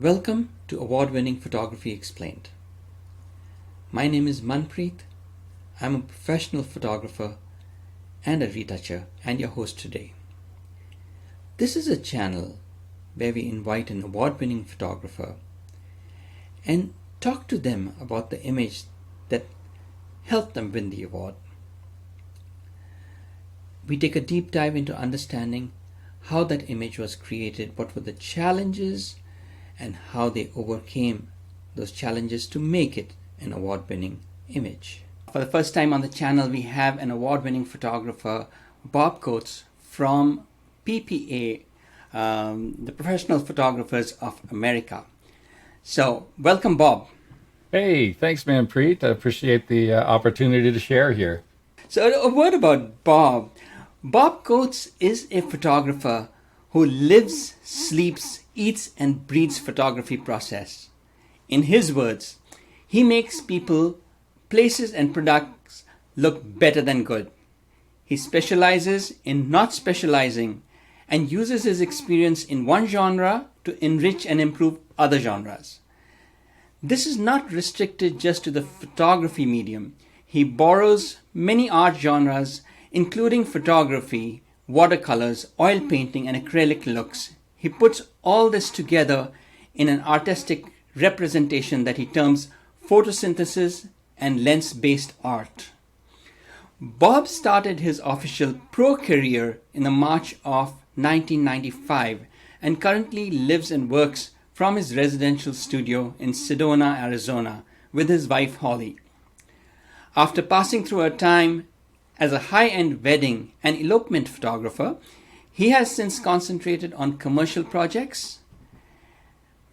Welcome to Award-Winning Photography Explained. My name is Manpreet. I'm a professional photographer and a retoucher and your host today. This is a channel where we invite an award-winning photographer and talk to them about the image that helped them win the award. We take a deep dive into understanding how that image was created, what were the challenges, and how they overcame those challenges to make it an award-winning image. For the first time on the channel, we have an award-winning photographer, Bob Coates from PPA, the Professional Photographers of America. So, welcome, Bob. Hey, thanks, Manpreet. I appreciate the opportunity to share here. So, a word about Bob. Bob Coates is a photographer who lives, sleeps, eats, and breathes photography process. In his words, he makes people, places, and products look better than good. He specializes in not specializing and uses his experience in one genre to enrich and improve other genres. This is not restricted just to the photography medium. He borrows many art genres, including photography, watercolors, oil painting, and acrylic looks. He puts all this together in an artistic representation that he terms photosynthesis and lens-based art. Bob started his official pro career in the March of 1995 and currently lives and works from his residential studio in Sedona, Arizona, with his wife Holly. After passing through a time as a high-end wedding and elopement photographer, he has since concentrated on commercial projects,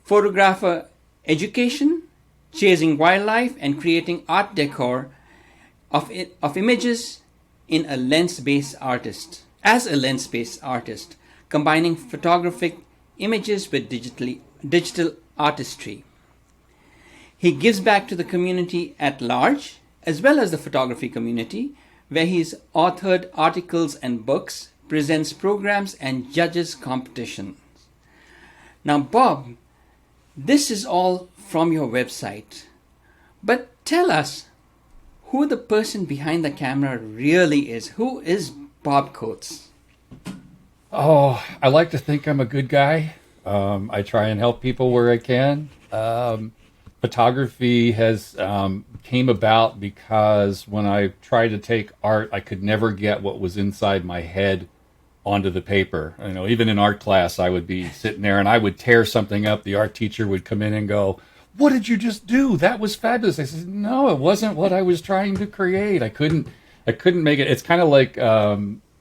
photographer education, chasing wildlife, and creating art decor of images in a lens-based artist. As a lens-based artist, combining photographic images with digital artistry. He gives back to the community at large, as well as the photography community, where he's authored articles and books, presents programs, and judges competitions. Now, Bob, this is all from your website, but tell us who the person behind the camera really is. Who is Bob Coates? Oh, I like to think I'm a good guy. I try and help people where I can. Photography has came about because when I tried to take art, I could never get what was inside my head onto the paper. You know, even in art class, I would be sitting there and I would tear something up. The art teacher would come in and go, "What did you just do? That was fabulous." I said, "No, it wasn't what I was trying to create. I couldn't make it." It's kind of like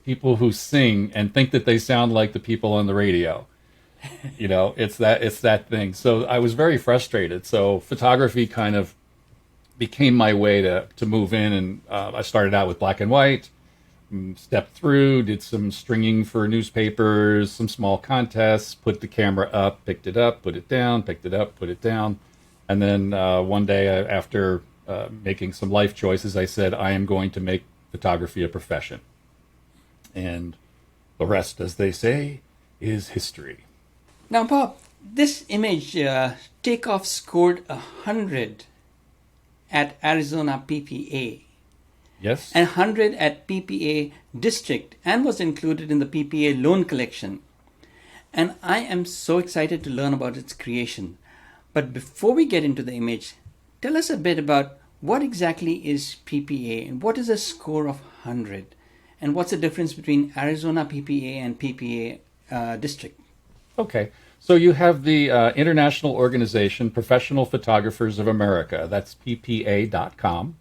people who sing and think that they sound like the people on the radio. You know, it's that thing. So I was very frustrated. So photography kind of became my way to move in, and I started out with black and white, stepped through, did some stringing for newspapers, some small contests, put the camera up, picked it up, put it down, picked it up, put it down. And then one day after making some life choices, I said, I am going to make photography a profession. And the rest, as they say, is history. Now, Bob, this image, Takeoff scored 100 at Arizona PPA. Yes. And 100 at PPA District, and was included in the PPA loan collection. And I am so excited to learn about its creation. But before we get into the image, tell us a bit about what exactly is PPA and what is a score of 100? And what's the difference between Arizona PPA and PPA District? Okay. So you have the International Organization Professional Photographers of America. That's PPA.com.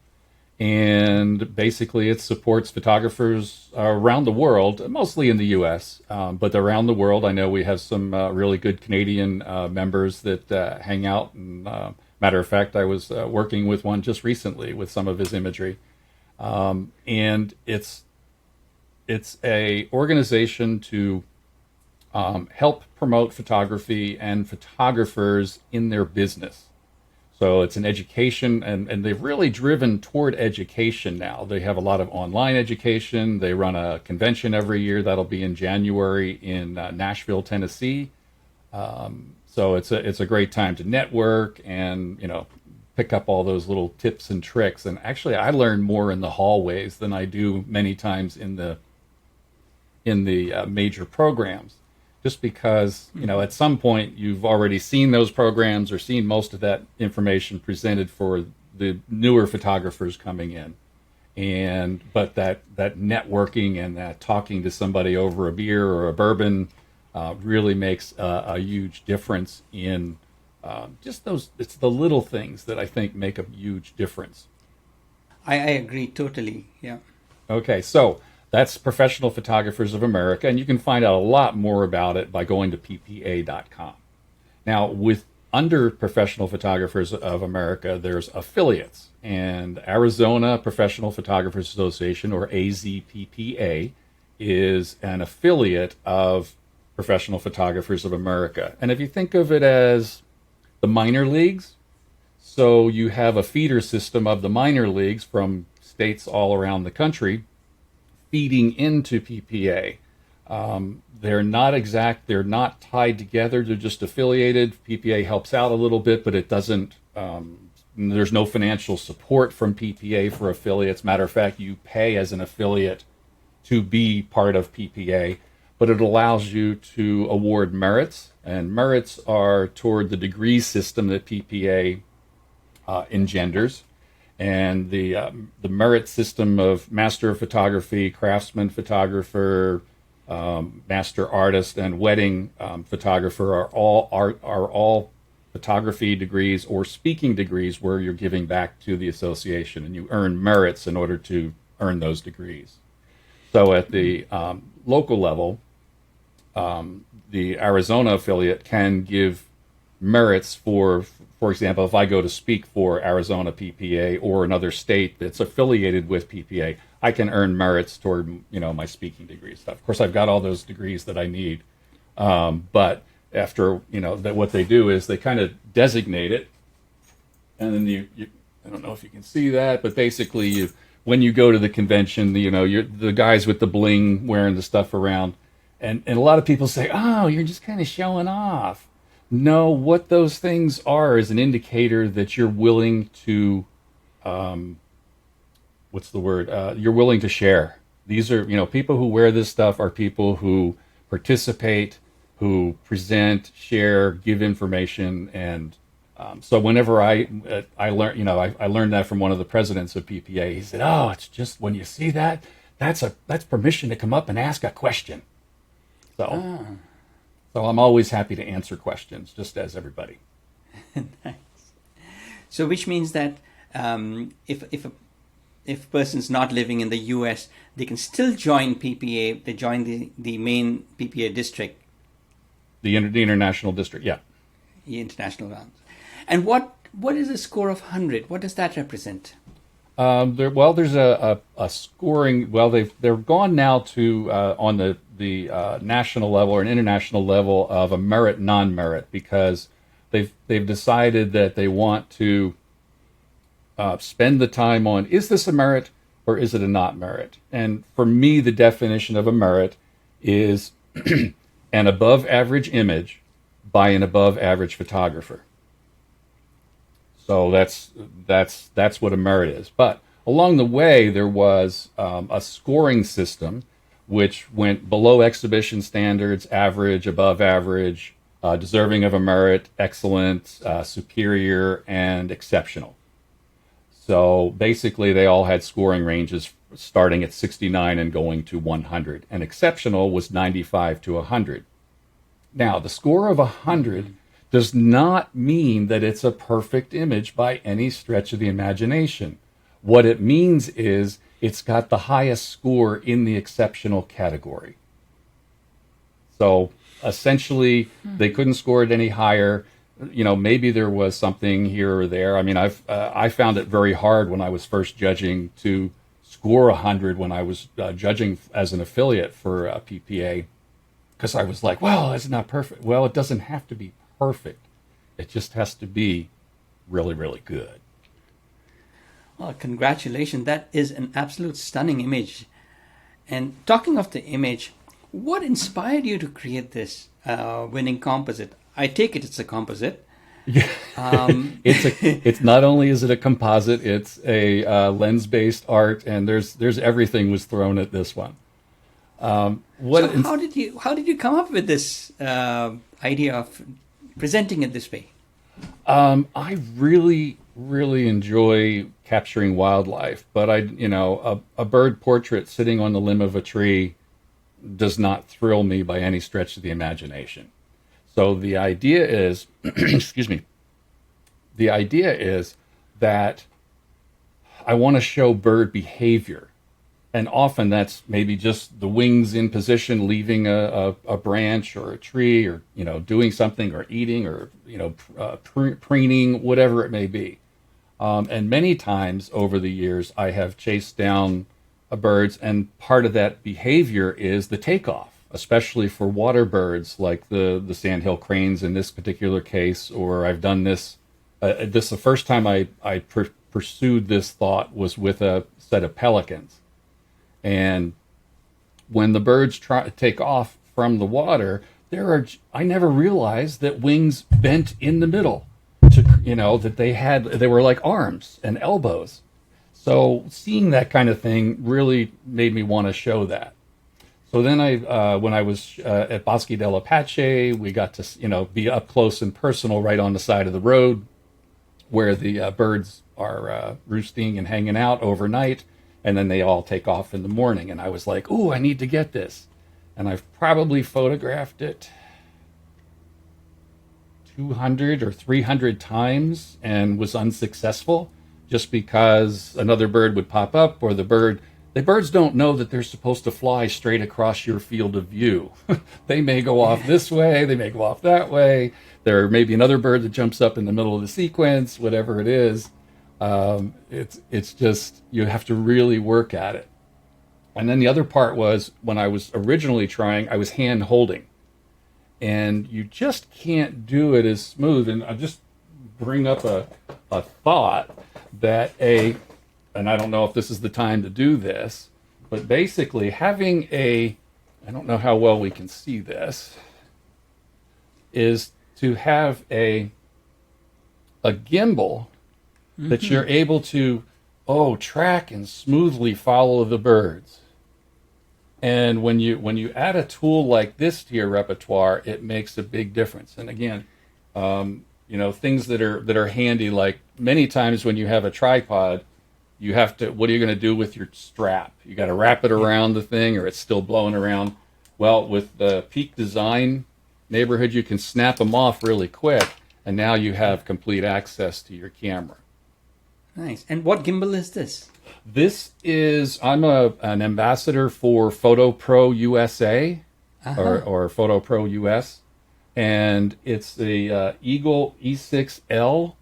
And basically it supports photographers around the world, mostly in the U.S., but around the world. I know we have some really good Canadian members that hang out. And matter of fact, I was working with one just recently with some of his imagery. And it's a organization to help promote photography and photographers in their business. So it's an education, and they've really driven toward education now. They have a lot of online education. They run a convention every year that'll be in January in Nashville, Tennessee. So it's a great time to network and, pick up all those little tips and tricks. And actually, I learn more in the hallways than I do many times in the major programs, just because, at some point you've already seen those programs or seen most of that information presented for the newer photographers coming in. But that networking and that talking to somebody over a beer or a bourbon really makes a huge difference in just those. It's the little things that I think make a huge difference. I agree totally. Yeah. Okay, so that's Professional Photographers of America, and you can find out a lot more about it by going to ppa.com. Now, under Professional Photographers of America, there's affiliates, and Arizona Professional Photographers Association, or AZPPA, is an affiliate of Professional Photographers of America. And if you think of it as the minor leagues, so you have a feeder system of the minor leagues from states all around the country feeding into PPA. They're not tied together, they're just affiliated. PPA helps out a little bit, but it doesn't, there's no financial support from PPA for affiliates. Matter of fact, you pay as an affiliate to be part of PPA, but it allows you to award merits, and merits are toward the degree system that PPA engenders. And the merit system of Master of Photography, Craftsman Photographer, Master Artist, and Wedding Photographer are all photography degrees or speaking degrees where you're giving back to the association, and you earn merits in order to earn those degrees. So at the local level, the Arizona affiliate can give merits for example, if I go to speak for Arizona PPA or another state that's affiliated with PPA, I can earn merits toward, my speaking degree stuff. Of course, I've got all those degrees that I need. But after, that what they do is they kind of designate it. And then I don't know if you can see that, but basically when you go to the convention, you're the guys with the bling wearing the stuff around. And a lot of people say, oh, you're just kind of showing off. No, what those things are is an indicator that you're willing to, you're willing to share. These are, people who wear this stuff are people who participate, who present, share, give information. And so whenever I learned, I learned that from one of the presidents of PPA. He said, oh, it's just when you see that, that's permission to come up and ask a question. So I'm always happy to answer questions, just as everybody. Nice. So, which means that if a person's not living in the U.S., they can still join PPA. They join the main PPA district. The international district, yeah. The international rounds. And what is a score of 100? What does that represent? There's a scoring. Well, they're gone now to on the national level or an international level of a merit non-merit, because they've decided that they want to spend the time on, is this a merit or is it a not merit? And for me, the definition of a merit is an above average image by an above average photographer. So that's what a merit is. But along the way, there was a scoring system which went below exhibition standards, average, above average, deserving of a merit, excellent, superior, and exceptional. So basically, they all had scoring ranges starting at 69 and going to 100. And exceptional was 95 to 100. Now, the score of 100 does not mean that it's a perfect image by any stretch of the imagination. What it means is it's got the highest score in the exceptional category. So essentially, they couldn't score it any higher. Maybe there was something here or there. I mean, I found it very hard when I was first judging to score 100 when I was judging as an affiliate for PPA, because I was like, well, it's not perfect. Well, it doesn't have to be perfect. It just has to be really, really good. Well, congratulations. That is an absolute stunning image. And talking of the image, what inspired you to create this winning composite? I take it it's a composite. Yeah. It's not only is it a composite, it's a lens-based art, and there's everything was thrown at this one. So how did you come up with this idea of presenting it this way? I really enjoy capturing wildlife, but a bird portrait sitting on the limb of a tree does not thrill me by any stretch of the imagination. So the idea is, excuse me, the idea is that I want to show bird behavior. And often that's maybe just the wings in position, leaving a branch or a tree, or, doing something, or eating, or, preening, whatever it may be. And many times over the years, I have chased down birds, and part of that behavior is the takeoff, especially for water birds like the sandhill cranes in this particular case. Or I've done this. The first time I pursued this thought was with a set of pelicans. And when the birds take off from the water, I never realized that wings bent in the middle, that they were like arms and elbows. So seeing that kind of thing really made me want to show that. So then when I was at Bosque del Apache, we got to, be up close and personal right on the side of the road where the birds are roosting and hanging out overnight. And then they all take off in the morning. And I was like, ooh, I need to get this. And I've probably photographed it 200 or 300 times and was unsuccessful, just because another bird would pop up, or the birds don't know that they're supposed to fly straight across your field of view. They may go off this way, they may go off that way. There may be another bird that jumps up in the middle of the sequence, whatever it is. It's just, you have to really work at it. And then the other part was, when I was originally trying, I was hand holding, and you just can't do it as smooth. And I just bring up a thought that and I don't know if this is the time to do this, but basically having I don't know how well we can see this, is to have a gimbal that you're able to track and smoothly follow the birds. And when you add a tool like this to your repertoire, it makes a big difference. And again, things that are handy, like many times when you have a tripod, you have to, what are you going to do with your strap? You got to wrap it around the thing, or it's still blowing around. Well, with the Peak Design neighborhood, you can snap them off really quick, and now you have complete access to your camera. Nice. And what gimbal is this? I'm an ambassador for Photo Pro USA, or Photo Pro US, and it's the Eagle E6L.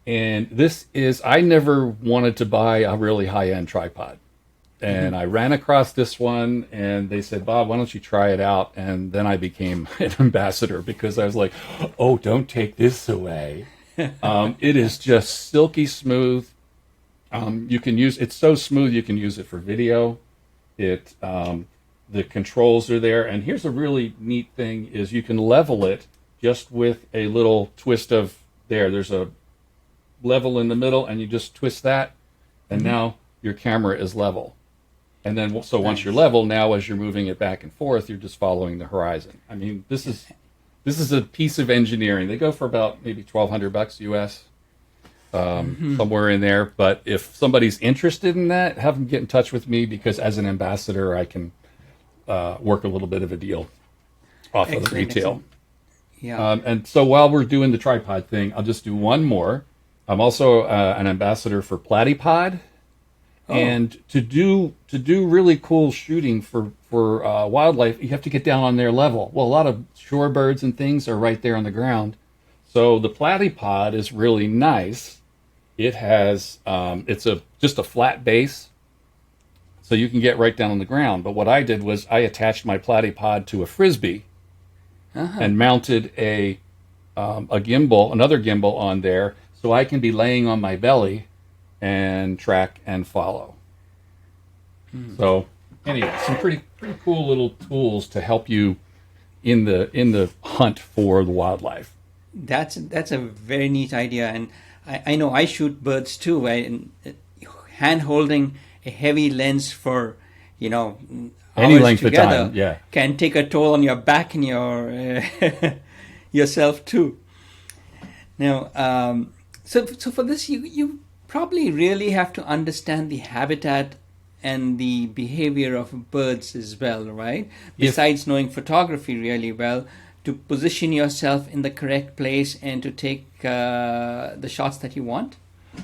And I never wanted to buy a really high-end tripod. And I ran across this one, and they said, Bob, why don't you try it out? And then I became an ambassador, because I was like, oh, don't take this away. It is just silky smooth. It's so smooth you can use it for video. The controls are there. And here's a really neat thing, is you can level it just with a little twist of there's a level in the middle, and you just twist that, and now your camera is level. And then, so once you're level, now as you're moving it back and forth, you're just following the horizon. I mean, this is a piece of engineering. They go for about maybe $1,200 US, somewhere in there. But if somebody's interested in that, have them get in touch with me, because as an ambassador, I can work a little bit of a deal off of the retail. Yeah. And so while we're doing the tripod thing, I'll just do one more. I'm also an ambassador for Platypod. And to do really cool shooting for wildlife, you have to get down on their level. Well, a lot of shorebirds and things are right there on the ground. So the Platypod is really nice. It has just a flat base, so you can get right down on the ground. But what I did was I attached my Platypod to a frisbee and mounted a gimbal, another gimbal on there, so I can be laying on my belly and track and follow. So anyway, some pretty cool little tools to help you in the hunt for the wildlife. That's a very neat idea, and I know I shoot birds too. Right? And hand holding a heavy lens for Any hours length of time, together yeah. can take a toll on your back and your yourself too. Now, so for this, you probably really have to understand the habitat and the behavior of birds as well, right? If Besides knowing photography really well, to position yourself in the correct place and to take the shots that you want.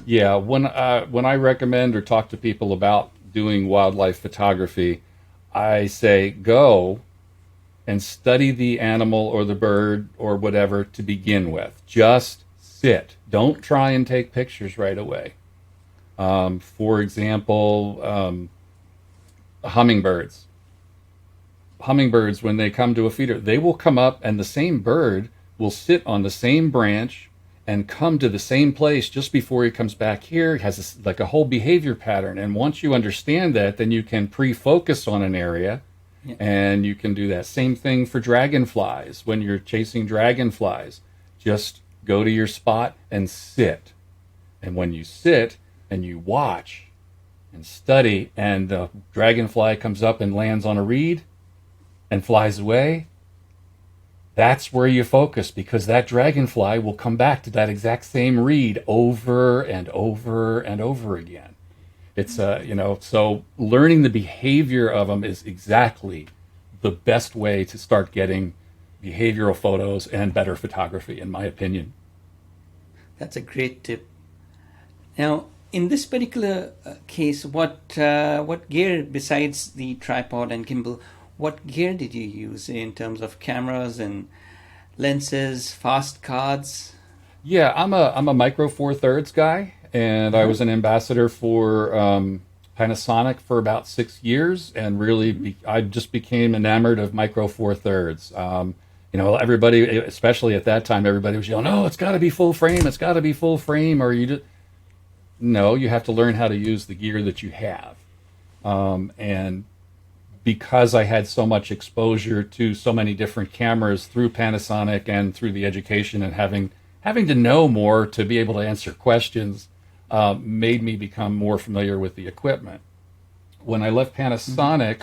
Yeah, when I recommend or talk to people about doing wildlife photography, I say go and study the animal or the bird or whatever to begin with. Just sit. Don't try and take pictures right away. For example, hummingbirds. Hummingbirds, when they come to a feeder, they will come up and the same bird will sit on the same branch and come to the same place just before he comes back here. He has this, like a whole behavior pattern. And once you understand that, then you can pre-focus on an area. Yeah. And you can do that same thing for dragonflies. When you're chasing dragonflies, just go to your spot and sit. And when you sit and you watch and study, and the dragonfly comes up and lands on a reed and flies away, that's where you focus, because that dragonfly will come back to that exact same reed over and over and over again. It's so learning the behavior of them is exactly the best way to start getting behavioral photos and better photography, in my opinion. That's a great tip. Now, in this particular case, what gear besides the tripod and gimbal? What gear did you use in terms of cameras and lenses, fast cards? Yeah, I'm a micro four thirds guy, and I was an ambassador for Panasonic for about 6 years, and really I just became enamored of micro four thirds. Everybody, especially at that time, everybody was yelling, "Oh, it's got to be full frame! It's got to be full frame!" Or you just no, you have to learn how to use the gear that you have, and because I had so much exposure to so many different cameras through Panasonic and through the education, and having to know more to be able to answer questions, made me become more familiar with the equipment. When I left Panasonic,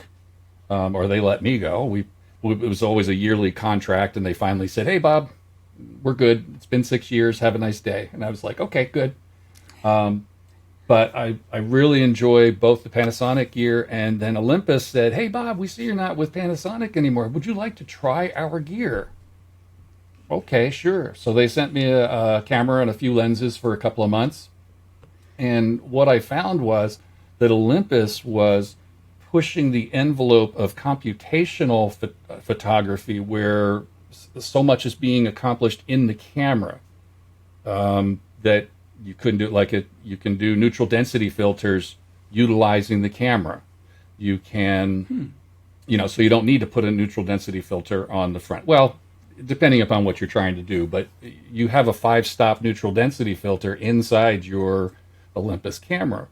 or they let me go, it was always a yearly contract, and they finally said, "Hey, Bob, we're good. It's been 6 years. Have a nice day." And I was like, "Okay, good." But I really enjoy both the Panasonic gear, and then Olympus said, "Hey, Bob, we see you're not with Panasonic anymore. Would you like to try our gear?" Okay, sure. So they sent me a camera and a few lenses for a couple of months. And what I found was that Olympus was pushing the envelope of computational photography, where so much is being accomplished in the camera, that you couldn't do like it. You can do neutral density filters utilizing the camera. You can, so you don't need to put a neutral density filter on the front. Well, depending upon what you're trying to do, but you have a 5-stop neutral density filter inside your Olympus camera.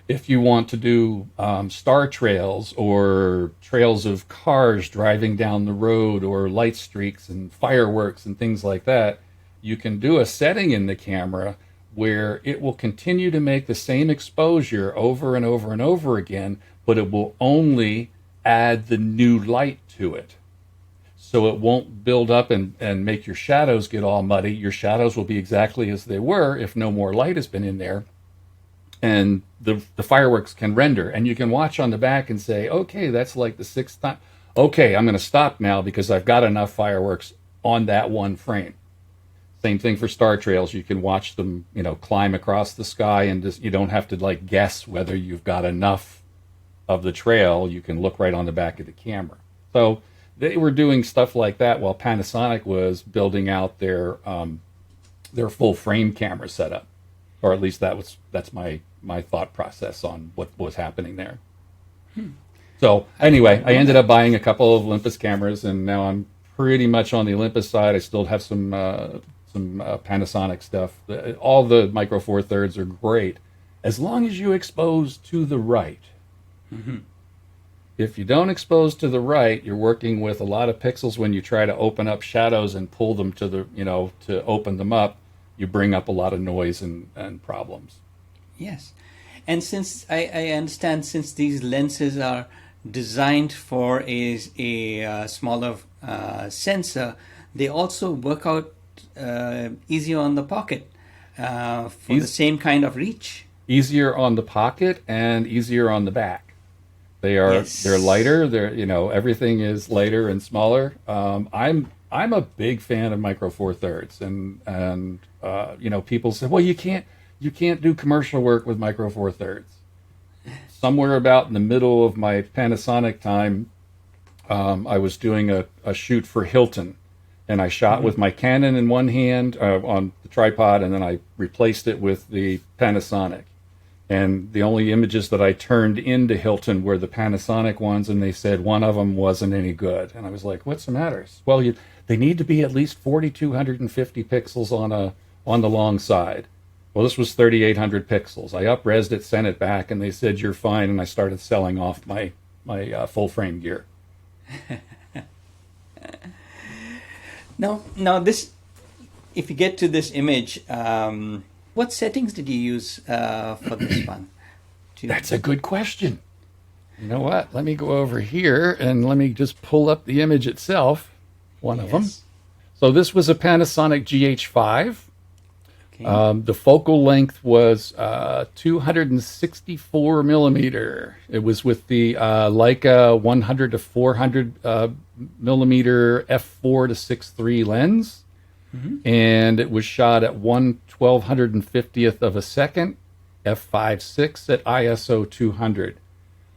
If you want to do star trails or trails of cars driving down the road, or light streaks and fireworks and things like that, you can do a setting in the camera where it will continue to make the same exposure over and over and over again, but it will only add the new light to it. So it won't build up and make your shadows get all muddy. Your shadows will be exactly as they were if no more light has been in there. And the fireworks can render. And you can watch on the back and say, okay, that's like the 6th time. Okay, I'm going to stop now because I've got enough fireworks on that one frame. Same thing for star trails. You can watch them, climb across the sky, and just, you don't have to guess whether you've got enough of the trail. You can look right on the back of the camera. So they were doing stuff like that while Panasonic was building out their full frame camera setup, or at least that's my thought process on what was happening there. So anyway, I ended up buying a couple of Olympus cameras, and now I'm pretty much on the Olympus side. I still have some Panasonic stuff. All the Micro Four Thirds are great as long as you expose to the right. If you don't expose to the right, you're working with a lot of pixels. When you try to open up shadows and pull them to the, to open them up, you bring up a lot of noise and problems. Yes. And since I understand, since these lenses are designed for a smaller sensor, they also work out easier on the pocket for the same kind of reach. Easier on the pocket and easier on the back. Yes. They're lighter. Everything is lighter and smaller. I'm a big fan of Micro Four Thirds, and people say, well, you can't do commercial work with Micro Four Thirds. Somewhere about in the middle of my Panasonic time, I was doing a shoot for Hilton, and I shot with my Canon in one hand on the tripod, and then I replaced it with the Panasonic. And the only images that I turned into Hilton were the Panasonic ones, and they said one of them wasn't any good. And I was like, what's the matter? Well, they need to be at least 4,250 pixels on the long side. Well, this was 3,800 pixels. I up-resed it, sent it back, and they said, you're fine, and I started selling off my full-frame gear. Now this, if you get to this image, what settings did you use for this one? That's a good question. You know what? Let me go over here and let me just pull up the image itself, one of them. So this was a Panasonic GH5. Okay. The focal length was 264 millimeter. It was with the Leica 100 to 400 millimeter f4 to 6.3 lens. Mm-hmm. And it was shot at 1/1250th of a second, f5.6 at ISO 200.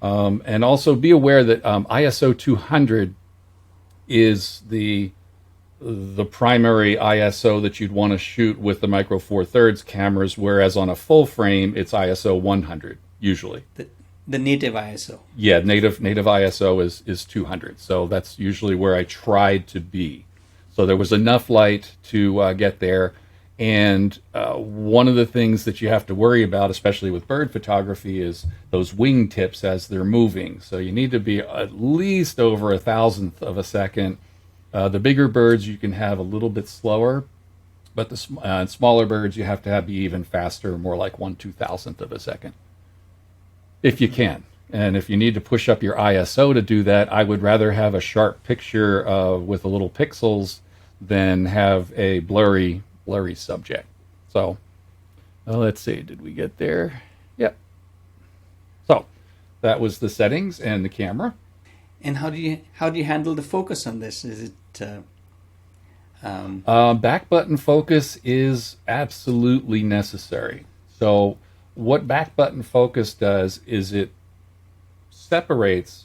And also be aware that ISO 200 is the primary ISO that you'd want to shoot with the Micro Four Thirds cameras, whereas on a full frame, it's ISO 100 usually. The native ISO. Yeah, native ISO is 200. So that's usually where I tried to be. So there was enough light to get there. And one of the things that you have to worry about, especially with bird photography, is those wing tips as they're moving. So you need to be at least over 1,000th of a second. The bigger birds you can have a little bit slower, but the smaller birds you have to be even faster, more like 1/2000th of a second, if you can. And if you need to push up your ISO to do that, I would rather have a sharp picture with a little pixels than have a blurry subject. So let's see, did we get there? Yep. So that was the settings and the camera. And how do you handle the focus on this? Is it back button focus is absolutely necessary. So what back button focus does is it separates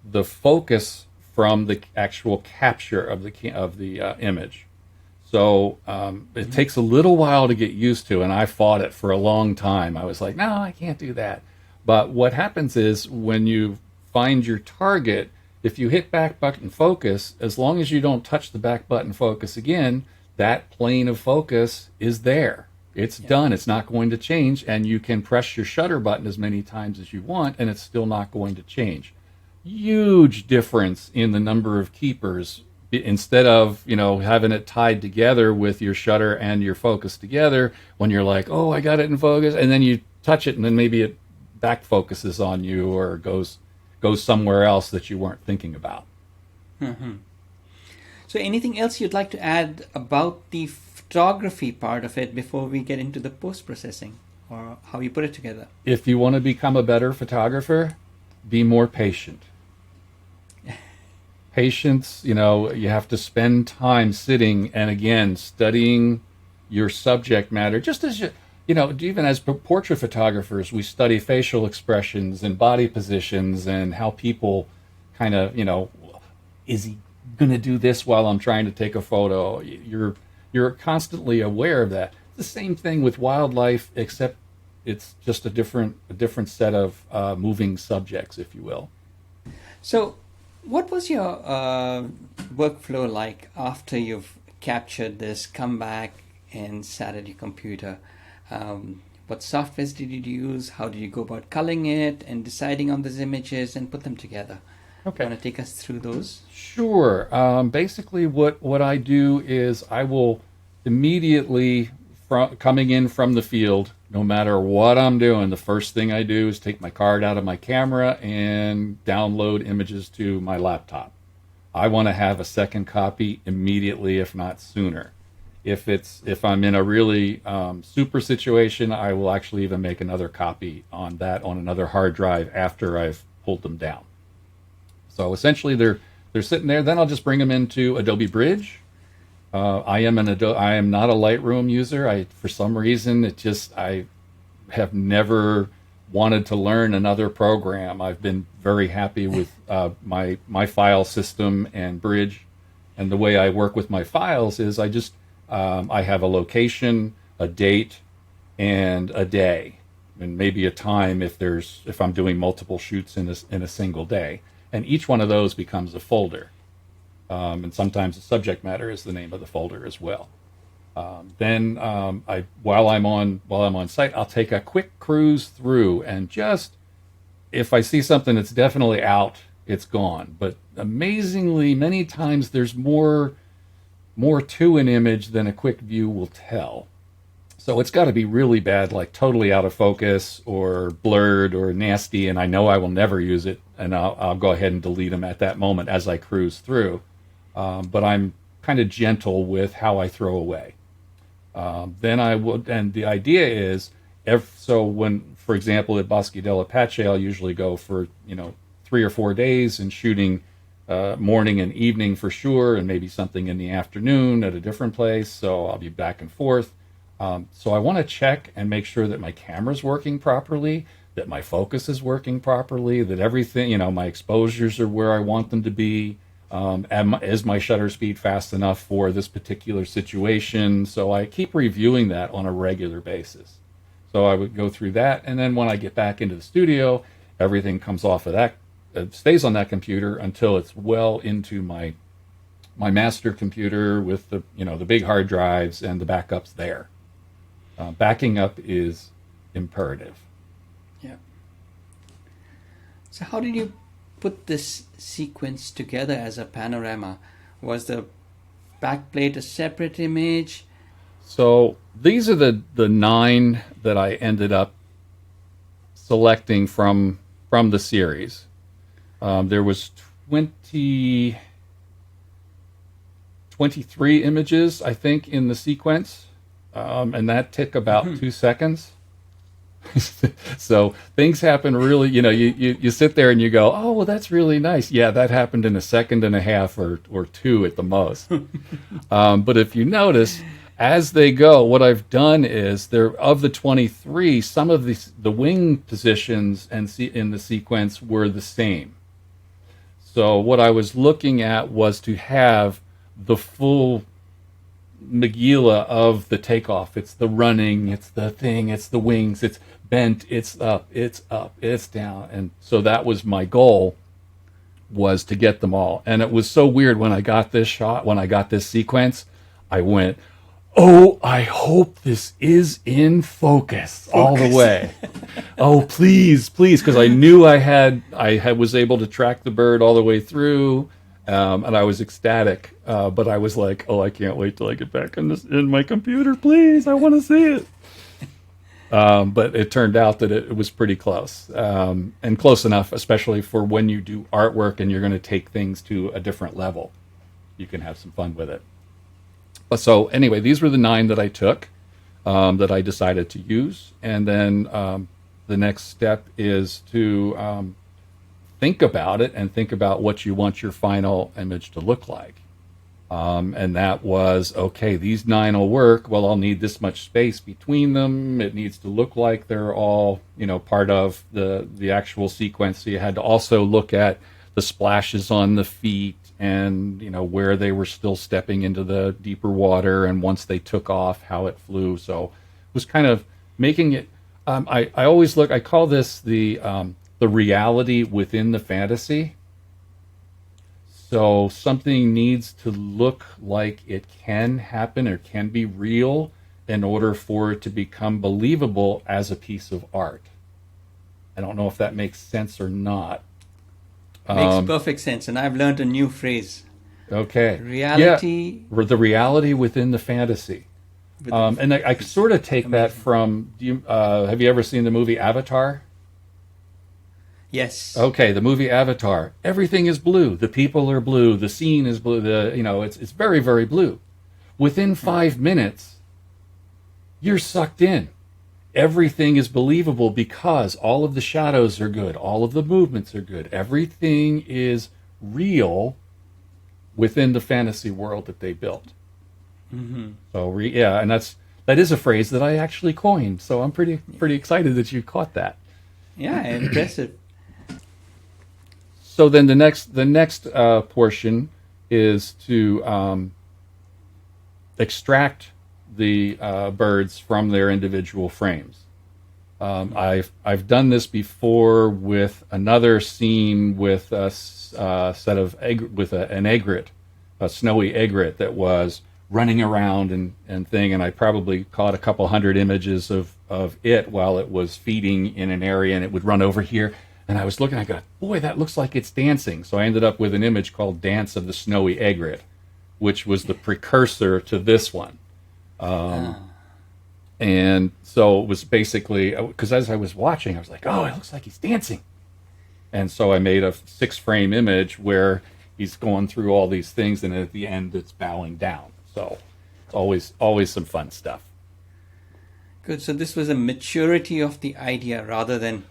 the focus from the actual capture of the image. So it takes a little while to get used to, and I fought it for a long time. I was like, no, I can't do that. But what happens is when you find your target, if you hit back button focus, as long as you don't touch the back button focus again, that plane of focus is there. It's done. It's not going to change, and you can press your shutter button as many times as you want, and it's still not going to change. Huge difference in the number of keepers. Instead of having it tied together with your shutter and your focus together, when you're like, oh, I got it in focus, and then you touch it, and then maybe it back focuses on you or goes somewhere else that you weren't thinking about. Mm-hmm. So anything else you'd like to add about the photography part of it before we get into the post-processing or how you put it together? If you want to become a better photographer, be more patient. Patience, you have to spend time sitting and again studying your subject matter. Just as even as portrait photographers, we study facial expressions and body positions and how people kind of, is he going to do this while I'm trying to take a photo? You're constantly aware of that. It's the same thing with wildlife, except it's just a different set of moving subjects, if you will. So what was your workflow like after you've captured this, come back and sat at your computer? What softwares did you use? How did you go about culling it and deciding on these images and put them together? Okay. Want to take us through those? Sure. Basically, what I do is I will immediately, coming in from the field, no matter what I'm doing, the first thing I do is take my card out of my camera and download images to my laptop. I want to have a second copy immediately, if not sooner. If I'm in a really super situation, I will actually even make another copy on another hard drive after I've pulled them down. So essentially, they're sitting there. Then I'll just bring them into Adobe Bridge. I am not a Lightroom user. For some reason, I have never wanted to learn another program. I've been very happy with my file system and Bridge, and the way I work with my files is I have a location, a date, and a day, and maybe a time if I'm doing multiple shoots in a single day, and each one of those becomes a folder. And sometimes the subject matter is the name of the folder as well. Then while I'm on site, I'll take a quick cruise through and just, if I see something that's definitely out, it's gone. But amazingly, many times there's more to an image than a quick view will tell. So it's got to be really bad, like totally out of focus or blurred or nasty, and I know I will never use it, and I'll go ahead and delete them at that moment as I cruise through. But I'm kind of gentle with how I throw away. Then I would, and the idea is, for example, at Bosque del Apache, I'll usually go for 3 or 4 days and shooting morning and evening for sure, and maybe something in the afternoon at a different place. So I'll be back and forth. So I want to check and make sure that my camera's working properly, that my focus is working properly, that everything, my exposures are where I want them to be. Is my shutter speed fast enough for this particular situation? So I keep reviewing that on a regular basis. So I would go through that, and then when I get back into the studio, everything comes off of that, stays on that computer until it's well into my master computer with the big hard drives and the backups there. Backing up is imperative. Yeah. So how did you put this sequence together as a panorama? Was the backplate a separate image? So these are the 9 that I ended up selecting from the series. There was 23 images, I think, in the sequence, and that took about 2 seconds. So things happen really, you sit there and you go, oh, well, that's really nice. Yeah, that happened in a second and a half or 2 at the most. But if you notice, as they go, what I've done is of the 23, some of the wing positions in the sequence were the same. So what I was looking at was to have the full Megillah of the takeoff. It's the running, it's the thing, it's the wings, it's bent, it's up, it's down. And so that was my goal, was to get them all. And it was so weird when I got this shot, when I got this sequence, I went, oh, I hope this is in focus all the way. Oh, please, because I knew I was able to track the bird all the way through, and I was ecstatic. But I was like, oh, I can't wait till I get back in my computer. Please, I want to see it. But it turned out that it was pretty close, and close enough, especially for when you do artwork and you're going to take things to a different level. You can have some fun with it. So anyway, these were the 9 that I took, that I decided to use. And then the next step is to think about it and think about what you want your final image to look like. And that was, okay, these 9 will work. Well, I'll need this much space between them. It needs to look like they're all, part of the actual sequence. So you had to also look at the splashes on the feet, and where they were still stepping into the deeper water, and once they took off, how it flew. So it was kind of making it. I always look. I call this the reality within the fantasy. So something needs to look like it can happen or can be real, in order for it to become believable as a piece of art. I don't know if that makes sense or not. Makes perfect sense. And I've learned a new phrase. Okay. Reality. Yeah, the reality within the fantasy. And I sort of take that from, have you ever seen the movie Avatar? Yes. Okay, the movie Avatar. Everything is blue. The people are blue. The scene is blue. It's very, very blue. Within 5 minutes, you're sucked in. Everything is believable because all of the shadows are good. All of the movements are good. Everything is real within the fantasy world that they built. Mm-hmm. So and that is a phrase that I actually coined. So I'm pretty excited that you caught that. Yeah, impressive. So then the next portion is to extract the birds from their individual frames. I've done this before with another scene with a set of an egret, a snowy egret that was running around and thing, and I probably caught a couple hundred images of it while it was feeding in an area, and it would run over here. And I was looking, I go, boy, that looks like it's dancing. So I ended up with an image called Dance of the Snowy Egret, which was the precursor to this one. And so it was basically, because as I was watching, I was like, oh, it looks like he's dancing. And so I made a 6-frame image where he's going through all these things, and at the end, it's bowing down. So it's always some fun stuff. Good. So this was a maturity of the idea rather than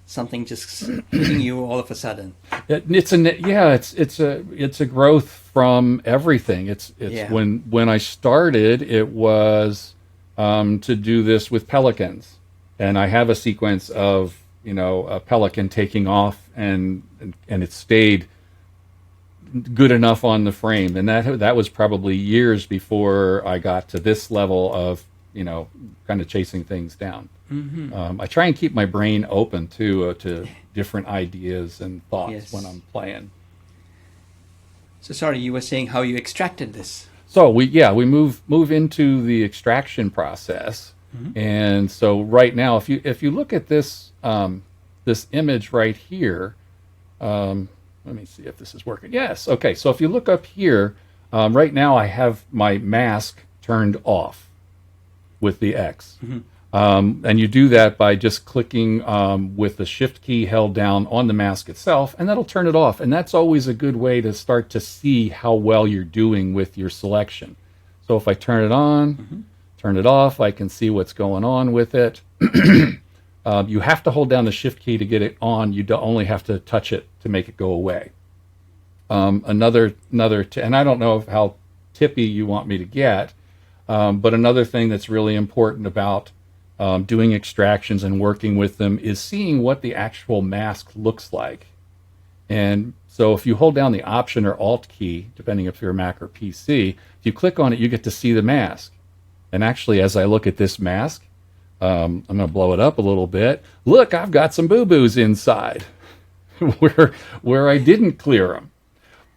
something just hitting you all of a sudden. It's a growth from everything. It's when I started, it was to do this with pelicans, and I have a sequence of a pelican taking off, and it stayed good enough on the frame, and that was probably years before I got to this level of kind of chasing things down. Mm-hmm. I try and keep my brain open to different ideas and thoughts when I'm playing. So sorry, you were saying how you extracted this. So we move into the extraction process, and so right now, if you look at this this image right here, let me see if this is working. Yes, okay. So if you look up here, right now I have my mask turned off with the X. Mm-hmm. And you do that by just clicking with the shift key held down on the mask itself, and that'll turn it off. And that's always a good way to start to see how well you're doing with your selection. So if I turn it on, turn it off, I can see what's going on with it. You have to hold down the shift key to get it on. You only have to touch it to make it go away. And I don't know how tippy you want me to get, but another thing that's really important about doing extractions and working with them is seeing what the actual mask looks like. And so if you hold down the Option or Alt key, depending if you're a Mac or PC, if you click on it, you get to see the mask. And actually, as I look at this mask, I'm going to blow it up a little bit. Look, I've got some boo-boos inside where I didn't clear them.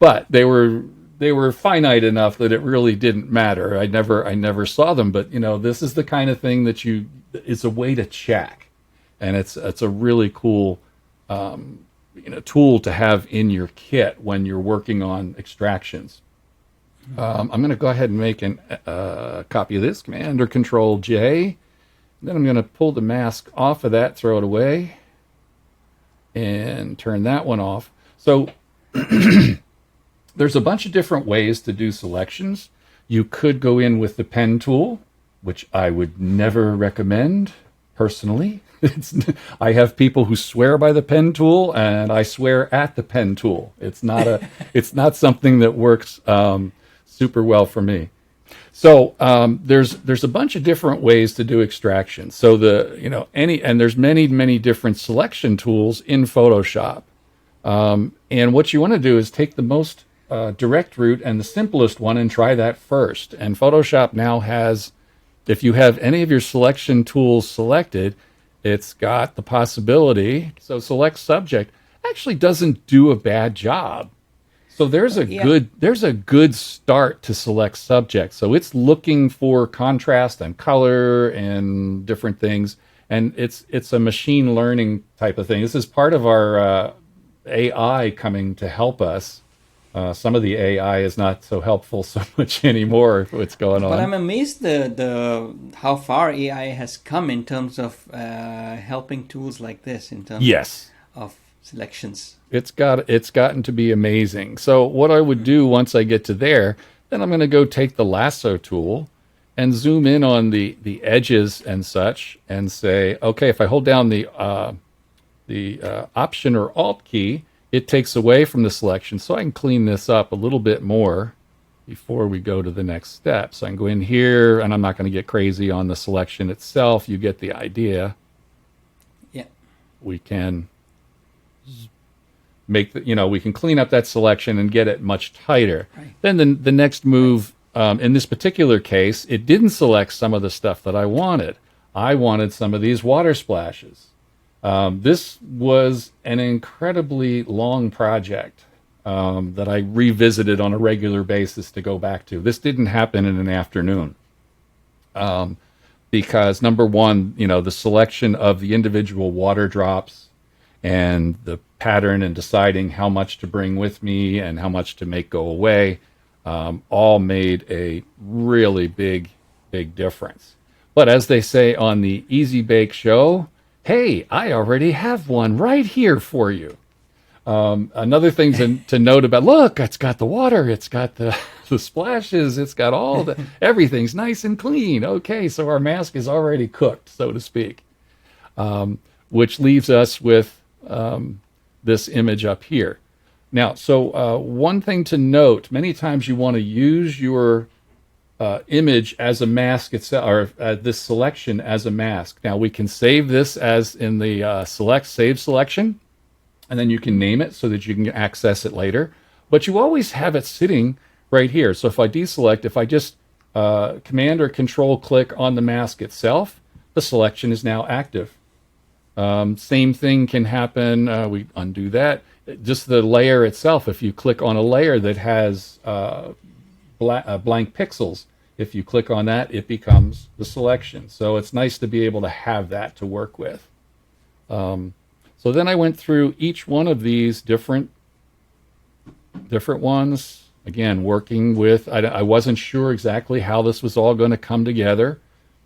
But they were finite enough that it really didn't matter. I never saw them, but this is the kind of thing that it's a way to check, and it's a really cool tool to have in your kit when you're working on extractions. I'm going to go ahead and make a copy of this, Command or Control J. Then I'm going to pull the mask off of that, throw it away, and turn that one off. So there's a bunch of different ways to do selections. You could go in with the pen tool, which I would never recommend personally. I have people who swear by the pen tool, and I swear at the pen tool. It's not something that works super well for me. So there's a bunch of different ways to do extraction. So there's many different selection tools in Photoshop. And what you want to do is take the most direct route and the simplest one and try that first. And Photoshop now has, if you have any of your selection tools selected, it's got the possibility. So Select Subject actually doesn't do a bad job. So there's a good start to select subject. So it's looking for contrast and color and different things, and it's a machine learning type of thing. This is part of our AI coming to help us. Some of the AI is not so helpful so much anymore. What's going on? But I'm amazed the how far AI has come in terms of helping tools like this in terms Yes. of selections. It's gotten to be amazing. So what I would do once I get to there, then I'm going to go take the lasso tool and zoom in on the edges and such, and say, okay, if I hold down the Option or Alt key, it takes away from the selection, so I can clean this up a little bit more before we go to the next step. So I can go in here, and I'm not going to get crazy on the selection itself. You get the idea. Yeah. We can make we can clean up that selection and get it much tighter. Right. Then the next move, in this particular case, it didn't select some of the stuff that I wanted. I wanted some of these water splashes. This was an incredibly long project that I revisited on a regular basis to go back to. This didn't happen in an afternoon because, number one, the selection of the individual water drops and the pattern and deciding how much to bring with me and how much to make go away all made a really big difference. But as they say on the Easy Bake Show, hey, I already have one right here for you. Another thing to note about, look, it's got the water, it's got the splashes, it's got everything's nice and clean. Okay, so our mask is already cooked, so to speak, which leaves us with this image up here. Now, so one thing to note, many times you want to use your image as a mask itself, or this selection as a mask. Now we can save this as in the save selection, and then you can name it so that you can access it later. But you always have it sitting right here. So if I deselect, if I just Command or Control click on the mask itself, the selection is now active. Same thing can happen. We undo that. Just the layer itself. If you click on a layer that has blank pixels, if you click on that, it becomes the selection. So it's nice to be able to have that to work with. So then I went through each one of these different ones. Again, working with, I wasn't sure exactly how this was all going to come together.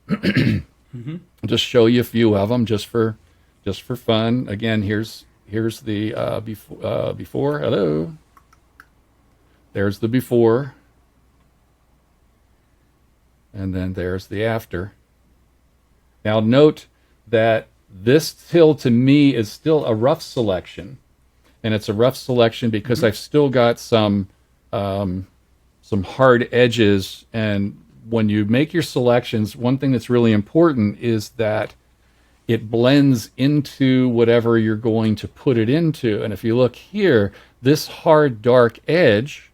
Mm-hmm. I'll just show you a few of them just for fun. Again, here's the before. Hello. There's the before. And then there's the after. Now note that this still, to me, is still a rough selection. And it's a rough selection because mm-hmm. I've still got some hard edges. And when you make your selections, one thing that's really important is that it blends into whatever you're going to put it into. And if you look here, this hard dark edge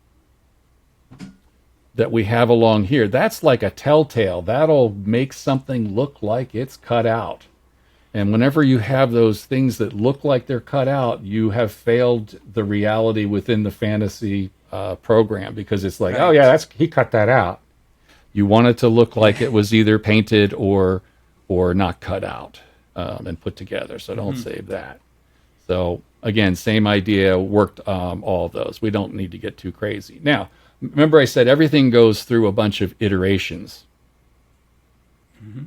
that we have along here, that's like a telltale. That'll make something look like it's cut out. And whenever you have those things that look like they're cut out, you have failed the reality within the fantasy program, because it's like, right. Oh yeah, he cut that out. You want it to look like it was either painted or not cut out and put together. So don't save that. So again, same idea, worked all of those. We don't need to get too crazy. Now, remember I said everything goes through a bunch of iterations. Mm-hmm.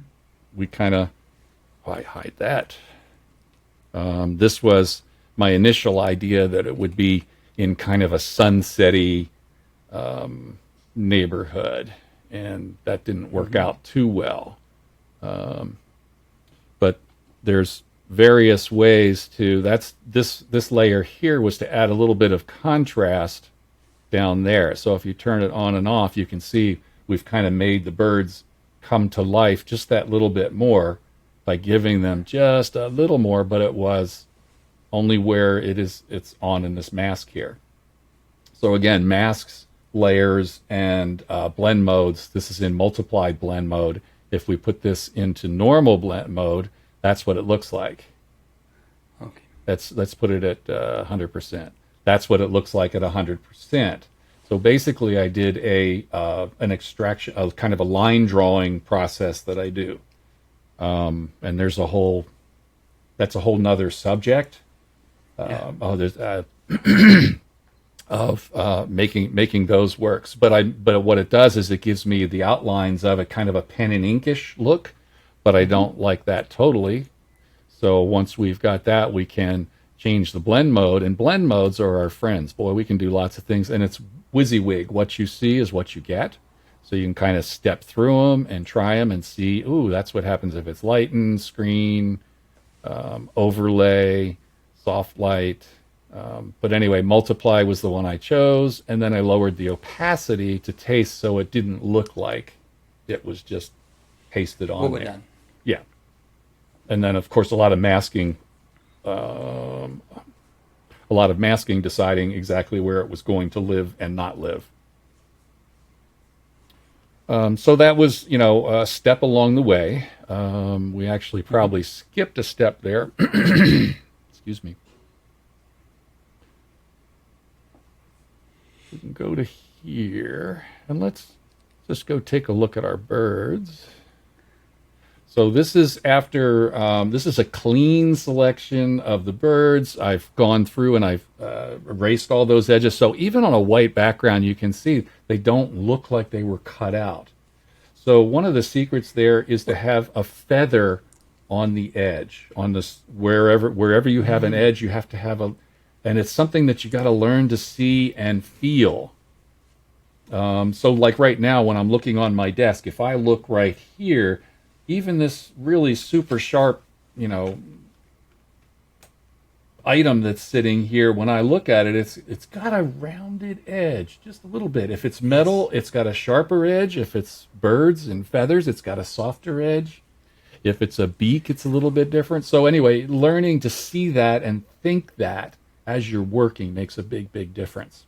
We kind of, I hide that. This was my initial idea that it would be in kind of a sunsetty neighborhood, and that didn't work out too well. But there's various ways to, this layer here was to add a little bit of contrast down there. So if you turn it on and off, you can see we've kind of made the birds come to life just that little bit more by giving them just a little more, but it was only where it's on in this mask here. So again, masks, layers, and blend modes. This is in multiplied blend mode. If we put this into normal blend mode, that's what it looks like. Okay. Let's put it at 100%. that's what it looks like at 100%. So basically, I did an extraction, a kind of a line drawing process that I do, and that's a whole nother subject. Yeah. There's of making those works. But what it does is it gives me the outlines of it, kind of a pen and inkish look. But I don't like that totally. So once we've got that, we can change the blend mode, and blend modes are our friends. Boy, we can do lots of things, and it's WYSIWYG. What you see is what you get. So you can kind of step through them and try them and see, ooh, that's what happens if it's lighten, screen, overlay, soft light. But anyway, multiply was the one I chose, and then I lowered the opacity to taste so it didn't look like it was just pasted on What we're there. done. Yeah. And then, of course, a lot of masking, deciding exactly where it was going to live and not live. So that was, a step along the way. We actually probably skipped a step there. Excuse me. We can go to here, and let's just go take a look at our birds. So this is after, this is a clean selection of the birds. I've gone through and I've erased all those edges. So even on a white background, you can see they don't look like they were cut out. So one of the secrets there is to have a feather on the edge, on this, wherever you have an edge, you have to have and it's something that you got to learn to see and feel. So like right now, when I'm looking on my desk, if I look right here, even this really super sharp, item that's sitting here, when I look at it, it's got a rounded edge, just a little bit. If it's metal, it's got a sharper edge. If it's birds and feathers, it's got a softer edge. If it's a beak, it's a little bit different. So anyway, learning to see that and think that as you're working makes a big, big difference.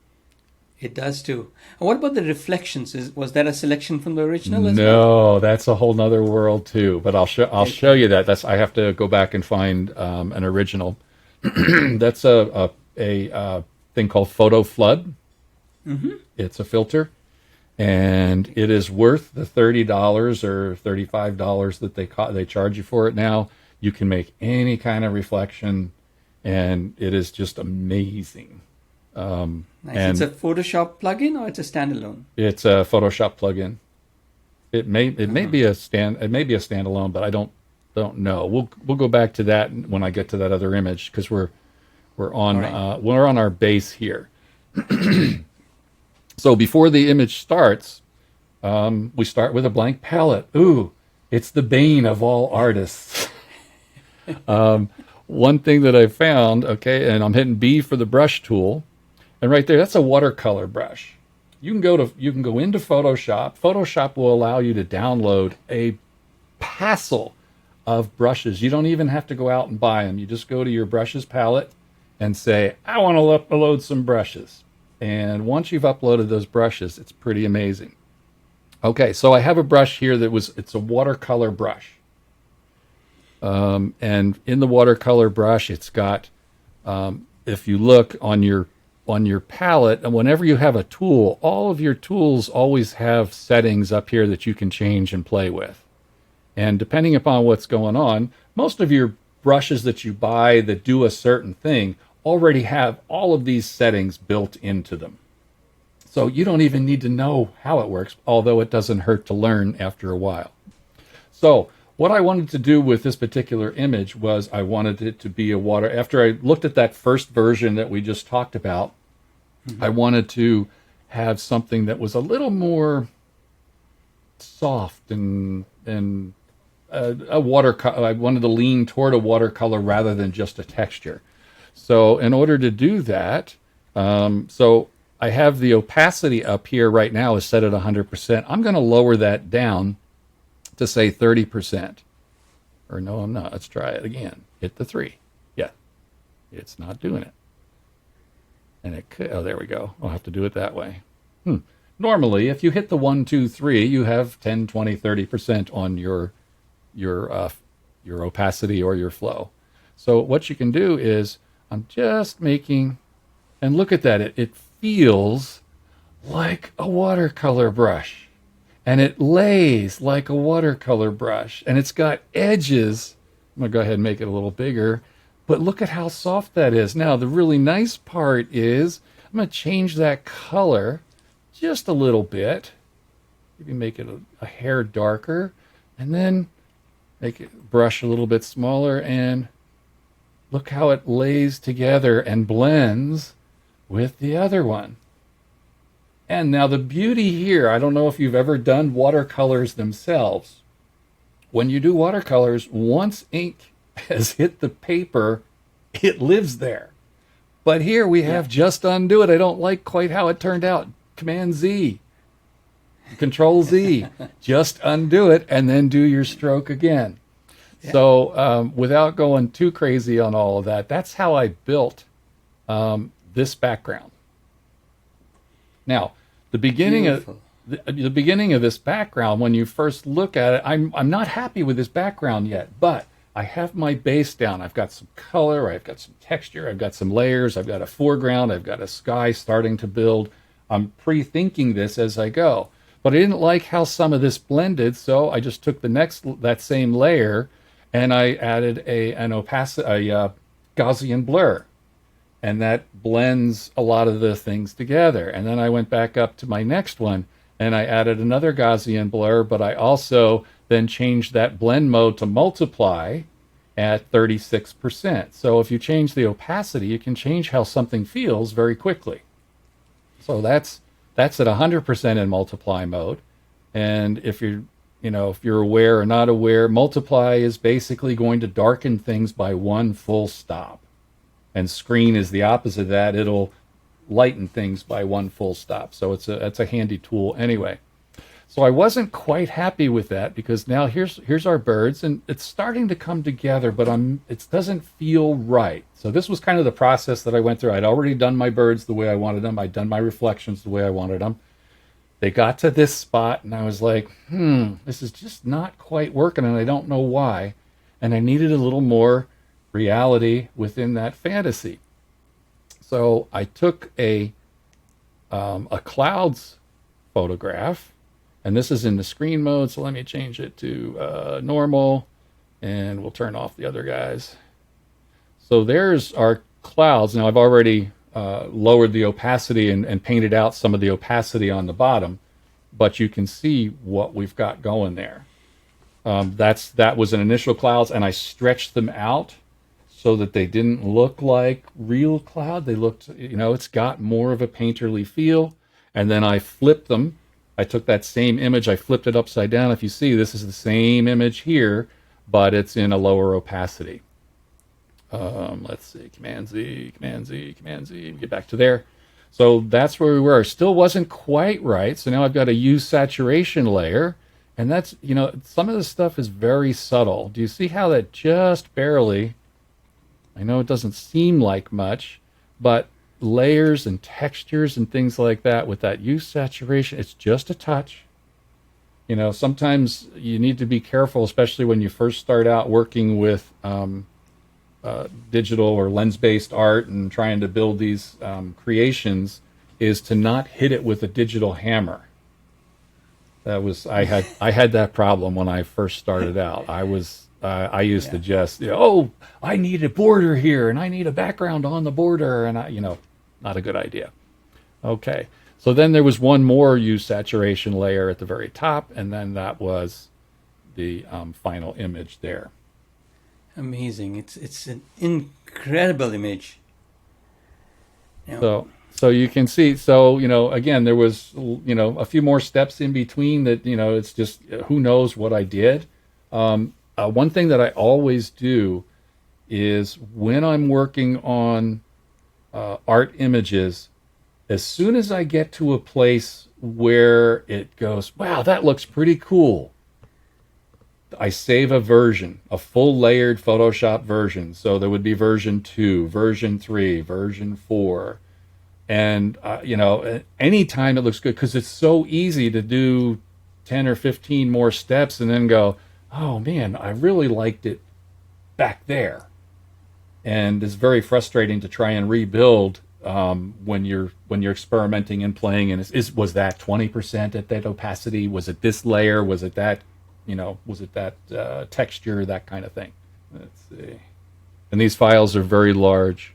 It does too. And what about the reflections? Was that a selection from the original as well? No, that's a whole nother world too. But I'll show you that. I have to go back and find an original. That's a thing called Photo Flood. Mm-hmm. It's a filter, and it is worth the $30 or $35 that they charge you for it now. You can make any kind of reflection, and it is just amazing. Nice. It's a Photoshop plugin or it's a standalone? It's a Photoshop plugin. It may be a standalone, but I don't know. We'll go back to that when I get to that other image, because we're on our base here. So before the image starts, we start with a blank palette. Ooh, it's the bane of all artists. One thing that I found, okay, and I'm hitting B for the brush tool. And right there, that's a watercolor brush. You can go into Photoshop. Photoshop will allow you to download a passel of brushes. You don't even have to go out and buy them. You just go to your brushes palette and say, I want to upload some brushes. And once you've uploaded those brushes, it's pretty amazing. Okay, so I have a brush here it's a watercolor brush. And in the watercolor brush, it's got, if you look on your palette, and whenever you have a tool, all of your tools always have settings up here that you can change and play with. And depending upon what's going on, most of your brushes that you buy that do a certain thing already have all of these settings built into them. So you don't even need to know how it works, although it doesn't hurt to learn after a while. So what I wanted to do with this particular image was I wanted it to be after I looked at that first version that we just talked about, I wanted to have something that was a little more soft and a watercolor. I wanted to lean toward a watercolor rather than just a texture. So in order to do that, so I have the opacity up here right now is set at 100%. I'm going to lower that down to say 30%. Or no, I'm not. Let's try it again. Hit the 3. Yeah. It's not doing it. And it could, there we go. I'll have to do it that way. Normally, if you hit the 1, 2, 3, you have 10, 20, 30% on your opacity or your flow. So what you can do is I'm just making And look at that. It feels like a watercolor brush. And it lays like a watercolor brush. And it's got edges. I'm going to go ahead and make it a little bigger. But look at how soft that is. Now, the really nice part is I'm going to change that color just a little bit. Maybe make it a hair darker. And then make it brush a little bit smaller. And look how it lays together and blends with the other one. And now the beauty here, I don't know if you've ever done watercolors themselves. When you do watercolors, once ink has hit the paper, it lives there. But here we have just undo it. I don't like quite how it turned out. Command Z, Control Z, just undo it and then do your stroke again. Yeah. So without going too crazy on all of that, that's how I built this background. Now, the beginning of this background, when you first look at it, I'm not happy with this background yet, but I have my base down. I've got some color, I've got some texture, I've got some layers, I've got a foreground, I've got a sky starting to build. I'm pre-thinking this as I go. But I didn't like how some of this blended, so I just took that same layer and I added a Gaussian blur. And that blends a lot of the things together. And then I went back up to my next one and I added another Gaussian blur, but I also then changed that blend mode to multiply at 36%. So if you change the opacity, you can change how something feels very quickly. So that's at 100% in multiply mode. And if you're aware or not aware, multiply is basically going to darken things by one full stop. And screen is the opposite of that. It'll lighten things by one full stop. So it's a handy tool anyway. So I wasn't quite happy with that because now here's our birds and it's starting to come together, but it doesn't feel right. So this was kind of the process that I went through. I'd already done my birds the way I wanted them. I'd done my reflections the way I wanted them. They got to this spot and I was like, this is just not quite working and I don't know why. And I needed a little more reality within that fantasy. So I took a clouds photograph, and this is in the screen mode, so let me change it to normal, and we'll turn off the other guys. So there's our clouds. Now I've already lowered the opacity and painted out some of the opacity on the bottom, but you can see what we've got going there. That was an initial clouds, and I stretched them out so that they didn't look like real cloud. They looked, it's got more of a painterly feel. And then I flipped them. I took that same image, I flipped it upside down. If you see, this is the same image here, but it's in a lower opacity. Let's see, Command Z, Command Z, Command Z, get back to there. So that's where we were. Still wasn't quite right. So now I've got a use saturation layer. And that's, some of this stuff is very subtle. Do you see how that just barely, I know it doesn't seem like much, but layers and textures and things like that with that use saturation, it's just a touch. Sometimes you need to be careful, especially when you first start out working with digital or lens-based art and trying to build these creations, is to not hit it with a digital hammer. I had that problem when I first started out. I used to just, I need a border here and I need a background on the border, and not a good idea. Okay, so then there was one more use saturation layer at the very top, and then that was the final image there. Amazing! It's an incredible image. So you can see. So again, there was a few more steps in between that. It's just who knows what I did. One thing that I always do is when I'm working on art images, as soon as I get to a place where it goes, wow, that looks pretty cool, I save a version, a full layered Photoshop version. So there would be version 2, version 3, version 4. And, anytime it looks good, because it's so easy to do 10 or 15 more steps and then go, oh man, I really liked it back there. And it's very frustrating to try and rebuild when you're experimenting and playing, and was that 20% at that opacity? Was it this layer? Was it that, texture, that kind of thing? Let's see. And these files are very large.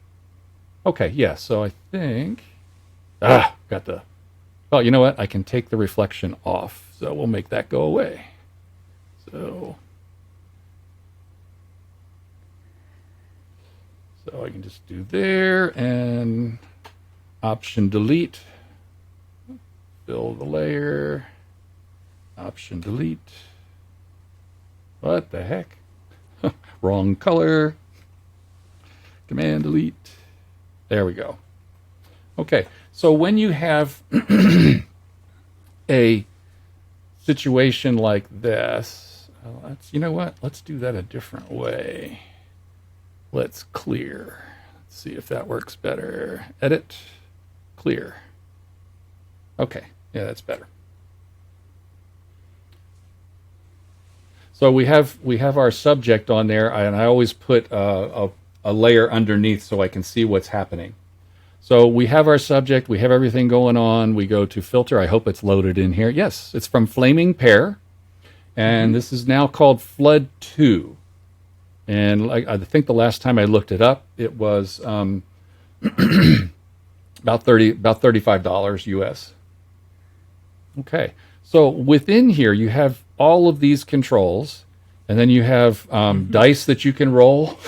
Okay, yeah, so I think, well, you know what? I can take the reflection off, so we'll make that go away. So I can just do there and Option delete, fill the layer, Option delete. What the heck? Wrong color. Command delete. There we go. Okay, so when you have a situation like this, you know what? Let's do that a different way. Let's clear. Let's see if that works better. Edit, clear. Okay, yeah, that's better. So we have our subject on there, and I always put a layer underneath so I can see what's happening. So we have our subject, we have everything going on. We go to filter. I hope it's loaded in here. Yes, it's from Flaming Pear, and this is now called Flood 2. And I think the last time I looked it up, it was about $35 US. Okay, so within here you have all of these controls, and then you have dice that you can roll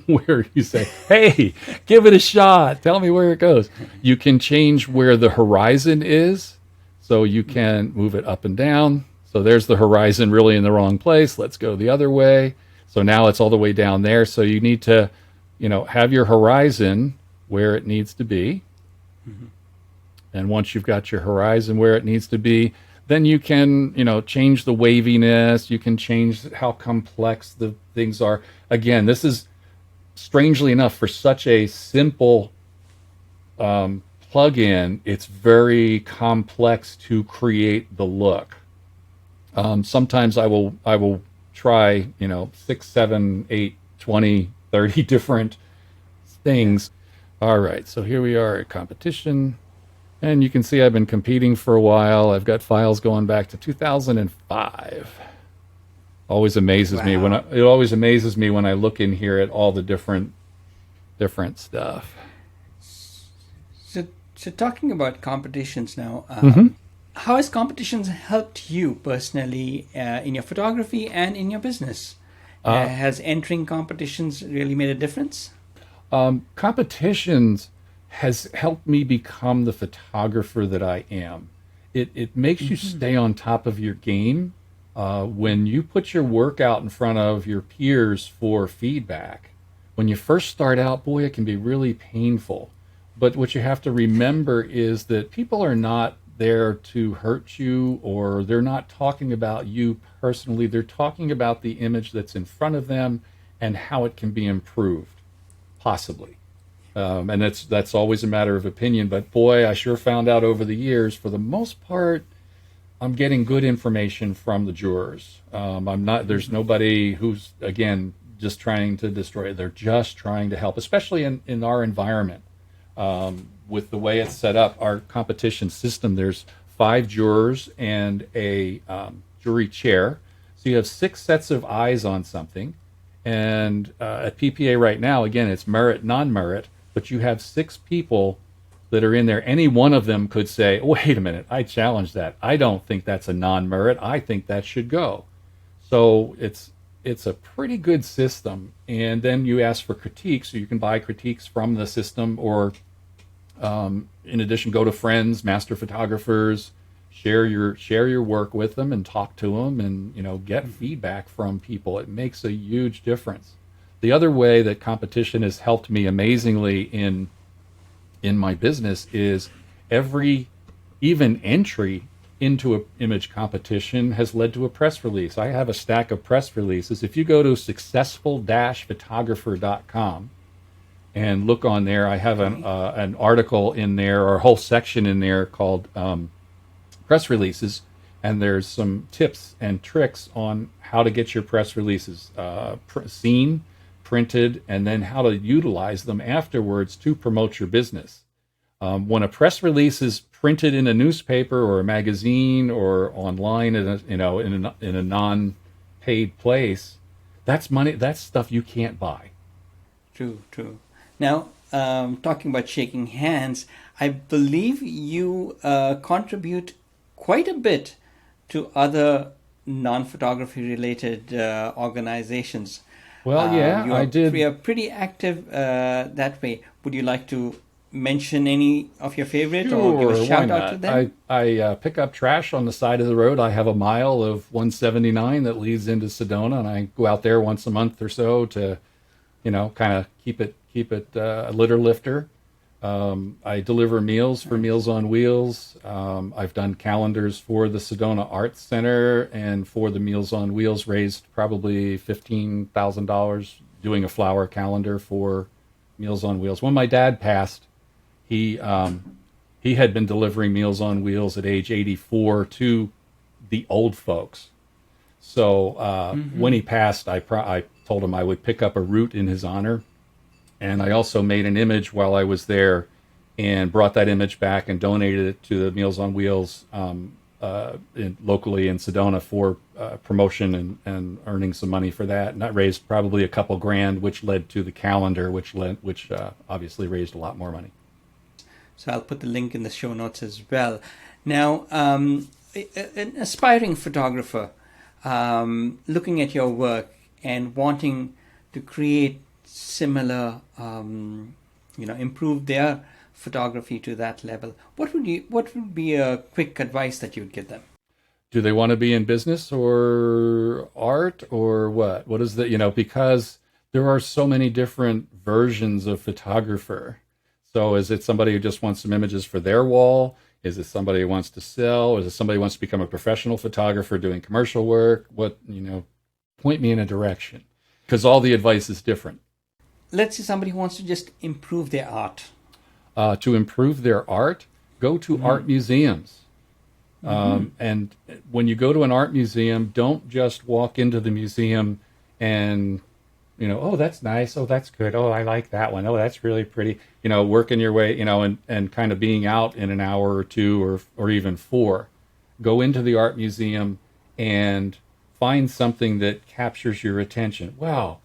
where you say, hey, give it a shot, tell me where it goes. You can change where the horizon is, so you can move it up and down. So there's the horizon really in the wrong place. Let's go the other way. So now it's all the way down there. So you need to, have your horizon where it needs to be. Mm-hmm. And once you've got your horizon where it needs to be, then you can, change the waviness. You can change how complex the things are. Again, this is, strangely enough, for such a simple plug-in, it's very complex to create the look. Sometimes I will try 6, 7, 8, 20, 30 different things. All right, so here we are at competition, and you can see I've been competing for a while. I've got files going back to 2005. Always amazes me when it always amazes me when I look in here at all the different stuff. So talking about competitions now, how has competitions helped you personally in your photography and in your business? Has entering competitions really made a difference? Competitions has helped me become the photographer that I am. It makes you stay on top of your game. When you put your work out in front of your peers for feedback, when you first start out, boy, it can be really painful. But what you have to remember is that people are not there to hurt you, or they're not talking about you personally. They're talking about the image that's in front of them and how it can be improved, possibly. And that's always a matter of opinion. But boy, I sure found out over the years, for the most part, I'm getting good information from the jurors. There's nobody who's, again, just trying to destroy it. They're just trying to help, especially in our environment. With the way it's set up, our competition system, there's 5 jurors and a jury chair. So you have 6 sets of eyes on something. And at PPA right now, again, it's merit, non-merit, but you have 6 people that are in there. Any one of them could say, wait a minute, I challenge that. I don't think that's a non-merit. I think that should go. So it's a pretty good system. And then you ask for critiques, so you can buy critiques from the system, or in addition, go to friends, master photographers, share your work with them and talk to them, and get feedback from people. It makes a huge difference. The other way that competition has helped me amazingly in my business is every even entry into an image competition has led to a press release. I have a stack of press releases. If you go to successful-photographer.com and look on there, I have an article in there, or a whole section in there called press releases, and there's some tips and tricks on how to get your press releases seen, printed, and then how to utilize them afterwards to promote your business. When a press release is printed in a newspaper or a magazine or online in a non-paid place, that's money. That's stuff you can't buy. True, true. Now, talking about shaking hands, I believe you contribute quite a bit to other non-photography related organizations. Well, yeah, I did. You are pretty active that way. Would you like to mention any of your favorite or give a shout out to them? I pick up trash on the side of the road. I have a mile of 179 that leads into Sedona, and I go out there once a month or so to, kind of keep it a litter lifter. I deliver meals for Meals on Wheels. I've done calendars for the Sedona Arts Center, and for the Meals on Wheels raised probably $15,000 doing a flower calendar for Meals on Wheels. When my dad passed, he had been delivering Meals on Wheels at age 84 to the old folks. So when he passed, I told him I would pick up a root in his honor. And I also made an image while I was there and brought that image back and donated it to the Meals on Wheels locally in Sedona for promotion and earning some money for that. And that raised probably a couple grand, which led to the calendar, which obviously raised a lot more money. So I'll put the link in the show notes as well. Now, an aspiring photographer looking at your work and wanting to create similar, improve their photography to that level, what would be a quick advice that you'd give them? Do they want to be in business or art or what? What is because there are so many different versions of photographer. So is it somebody who just wants some images for their wall? Is it somebody who wants to sell? Is it somebody who wants to become a professional photographer doing commercial work? Point me in a direction, because all the advice is different. Let's say somebody who wants to just improve their art. To improve their art, go to art museums. And when you go to an art museum, don't just walk into the museum and, oh, that's nice. Oh, that's good. Oh, I like that one. Oh, that's really pretty. Working your way, and kind of being out in an hour or two or even 4. Go into the art museum and find something that captures your attention. Wow.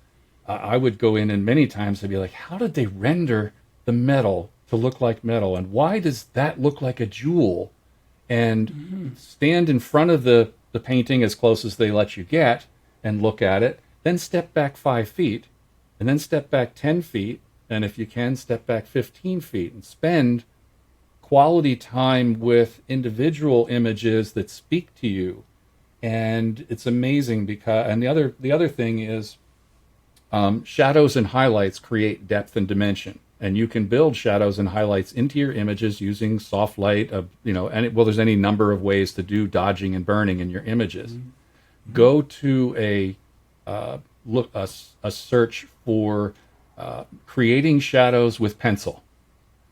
I would go in and many times I'd be like, how did they render the metal to look like metal? And why does that look like a jewel? And stand in front of the painting as close as they let you get and look at it. Then step back 5 feet and then step back 10 feet. And if you can, step back 15 feet and spend quality time with individual images that speak to you. And it's amazing and the other thing is, shadows and highlights create depth and dimension, and you can build shadows and highlights into your images using soft light. There's any number of ways to do dodging and burning in your images. Go to a search for creating shadows with pencil,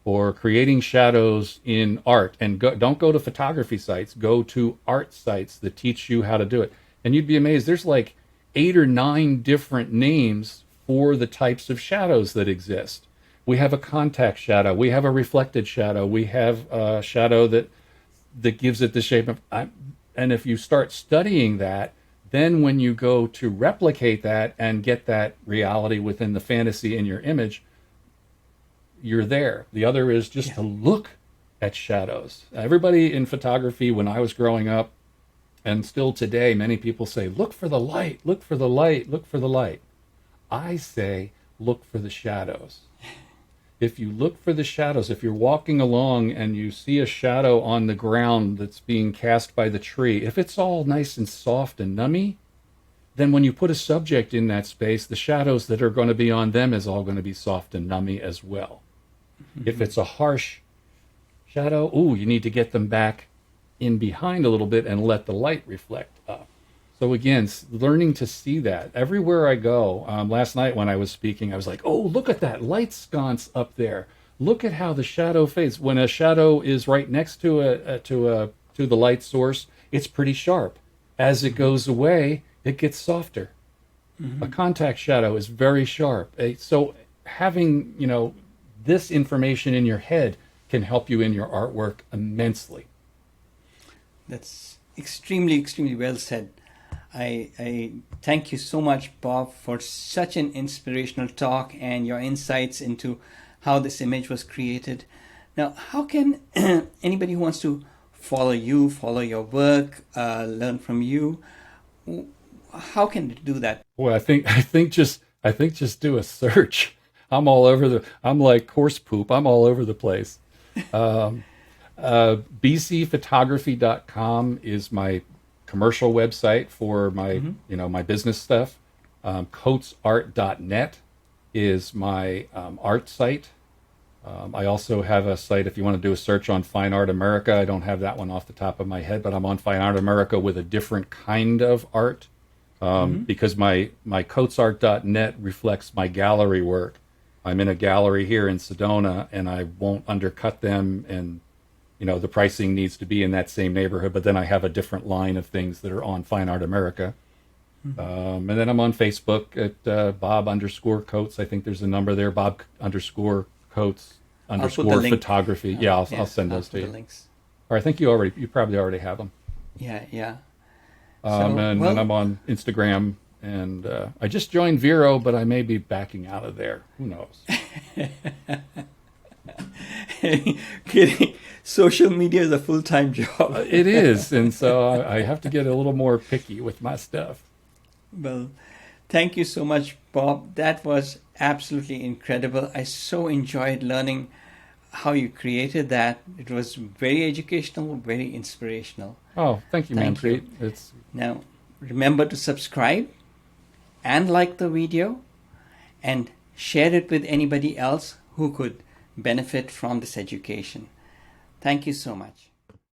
or creating shadows in art, and don't go to photography sites. Go to art sites that teach you how to do it, and you'd be amazed. There's like 8 or 9 different names for the types of shadows that exist. We have a contact shadow. We have a reflected shadow. We have a shadow that gives it the shape of. And if you start studying that, then when you go to replicate that and get that reality within the fantasy in your image, you're there. The other is just to look at shadows. Everybody in photography, when I was growing up, and still today, many people say, look for the light, look for the light, look for the light. I say, look for the shadows. If you look for the shadows, if you're walking along and you see a shadow on the ground that's being cast by the tree, if it's all nice and soft and nummy, then when you put a subject in that space, the shadows that are going to be on them is all going to be soft and nummy as well. If it's a harsh shadow, you need to get them back in behind a little bit and let the light reflect up. So again, learning to see that everywhere I go. Last night when I was speaking, I was like, oh, look at that light sconce up there. Look at how the shadow fades. When a shadow is right next to the light source, it's pretty sharp. As it goes away, it gets softer. A contact shadow is very sharp. So having, this information in your head can help you in your artwork immensely. That's extremely, extremely well said. I thank you so much, Bob, for such an inspirational talk and your insights into how this image was created. Now, how can anybody who wants to follow you, follow your work, learn from you, how can they do that? Well, I think just do a search. I'm like horse poop. I'm all over the place. bcphotography.com is my commercial website for my, my business stuff. coatesart.net is my art site. I also have a site if you want to do a search on Fine Art America. I don't have that one off the top of my head, but I'm on Fine Art America with a different kind of art because my coatesart.net reflects my gallery work. I'm in a gallery here in Sedona, and I won't undercut them, and the pricing needs to be in that same neighborhood, but then I have a different line of things that are on Fine Art America. And then I'm on Facebook at Bob_Coates. I think there's a number there, Bob_Coates_photography. Yeah, I'll send those to you. Links. Or I think you probably already have them. Yeah. Then I'm on Instagram, and I just joined Vero, but I may be backing out of there. Who knows? Kidding. Social media is a full-time job. It is, and so I have to get a little more picky with my stuff. Well, thank you so much, Bob. That was absolutely incredible. I so enjoyed learning how you created that. It was very educational, very inspirational. Oh, thank you, Manpreet. Now, remember to subscribe and like the video and share it with anybody else who could benefit from this education. Thank you so much.